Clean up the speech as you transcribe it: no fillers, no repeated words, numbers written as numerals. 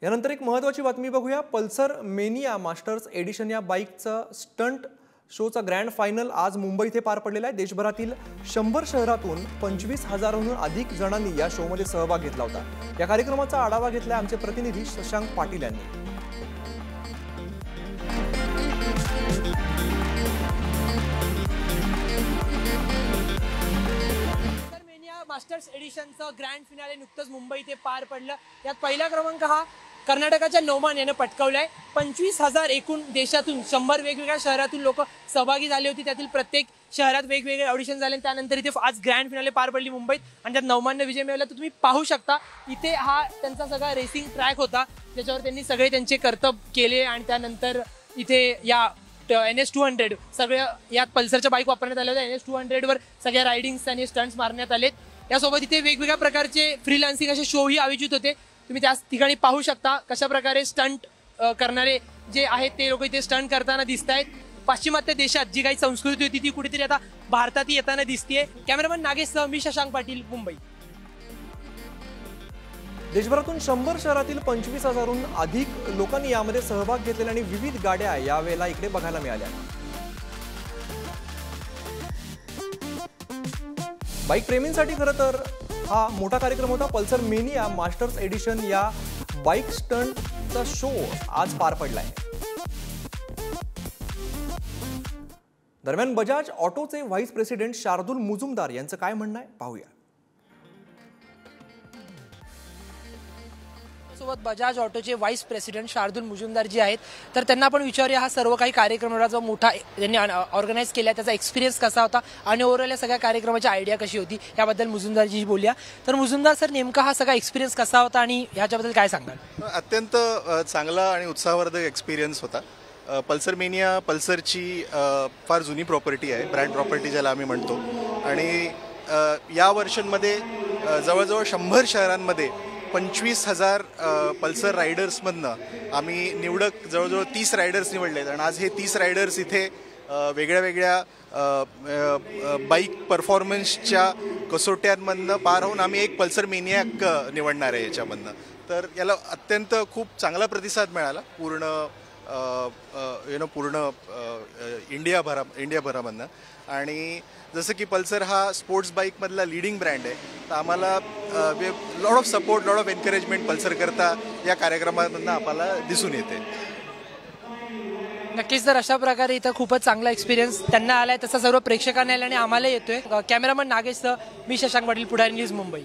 यानंतर एक महत्त्वाची बातमी बघूया। पल्सर मेनिया मास्टर्स एडिशन या बाईकचा स्टंट शोचा ग्रँड फायनल आज मुंबई येथे पार पडलेला आहे। देशभरातील 100 शहरातून 25,000हून अधिक जणांनी या शोमध्ये सहभाग घेतला होता। या कार्यक्रमाचा आढावा घेतला आमचे प्रतिनिधी शशांक पाटील यांनी। मास्टर्स एडिशनचं ग्रँड फिनाले नुकतंच मुंबई येथे पार पडलं। यात पहिला क्रमांक हा कर्नाटकाच्या नोमान याने पटकावलाय। 25,000 एकूण देशातून 100 वेगवेगळ्या शहरातून लोक सहभागी झाले होते। त्यातील प्रत्येक शहरात वेगवेगळे ऑडिशन झाले। त्यानंतर इथे आज ग्रँड फिनाले पार पडली मुंबईत आणि त्यात नोमानने विजय मिळवला। तर तुम्ही पाहू शकता इथे हा त्यांचा सगळा रेसिंग ट्रॅक होता, ज्याच्यावर त्यांनी सगळे त्यांचे कर्तव्य केले आणि त्यानंतर इथे या NS200 सगळ्या यात पल्सरच्या बाईक वापरण्यात आल्या होत्या। NS200 वर सगळ्या रायडिंग्स आणि स्टंट्स मारण्यात आलेत। यासोबत इथे वेगवेगळ्या प्रकारचे फ्रीलान्सिंग असे शोही आयोजित होते। तुम्ही त्याच ठिकाणी पाहू शकता कशा प्रकारे स्टंट करणारे जे आहेत ते लोक इथे स्टंट करताना दिसत आहेत। पाश्चिमात्य देशात जी काही संस्कृती होती ती कुठेतरी आता भारतात येताना दिसतेय। कॅमेरामन नागेशसह मी शशांक पाटील, मुंबई। देशभरातून 100 शहरातील 25,000हून अधिक लोकांनी यामध्ये सहभाग घेतलेला आणि विविध गाड्या यावेळेला इकडे बघायला मिळाल्या। बाईक प्रेमींसाठी खरं तर हा मोठा कार्यक्रम होता। पल्सर मेनिया मास्टर्स एडिशन या बाईक स्टंटचा शो आज पार पडलाय। दरम्यान बजाज ऑटोचे व्हाईस प्रेसिडेंट शार्दुल मुजुमदार यांचं काय म्हणणं आहे पाहूया। सोबत बजाज ऑटोचे व्हाईस प्रेसिडेंट शार्दुल मुजुमदार जी आहेत, तर त्यांना आपण विचारूया हा सर्व काही कार्यक्रमाचा जो मोठा त्यांनी ऑर्गनाईज केला त्याचा एक्सपिरियन्स कसा होता आणि ओव्हरऑल या सगळ्या कार्यक्रमाची आयडिया कशी होती याबद्दल मुजुमदारजी बोलूया। तर मुजुमदार सर, नेमका हा सगळा एक्सपिरियन्स कसा होता आणि ह्याच्याबद्दल काय सांगाल? अत्यंत चांगला आणि उत्साहवर्धक एक्सपिरियन्स होता। पल्सर मेनिया पल्सरची फार जुनी प्रॉपर्टी आहे, ब्रँड प्रॉपर्टी ज्याला आम्ही म्हणतो। आणि या वर्षांमध्ये जवळजवळ 100 शहरांमध्ये 25,000 पल्सर रायडर्समधनं आम्ही निवडक जवळजवळ 30 रायडर्स निवडलेत। आणि आज हे 30 रायडर्स इथे वेगळ्या वेगळ्या बाईक परफॉर्मन्सच्या कसोट्यांमधनं पार होऊन आम्ही एक पल्सर मेनियाक निवडणार आहे याच्यामधनं। तर याला अत्यंत खूप चांगला प्रतिसाद मिळाला पूर्ण इंडियाभरामधनं। आणि जसं की पल्सर हा स्पोर्ट्स बाईकमधला लीडिंग ब्रँड आहे, तर आम्हाला lot of support, lot of encouragement Pulsar करता या कार्यक्रमामधनं आपल्याला दिसून येते। नक्कीच, तर अशा प्रकारे इथं खूपच चांगला एक्सपिरियन्स त्यांना आलाय, तसा सर्व प्रेक्षकांना आला आणि आम्हाला येतोय। कॅमेरामन नागेशसह मी शशांक पाटील, पुढारी न्यूज, मुंबई।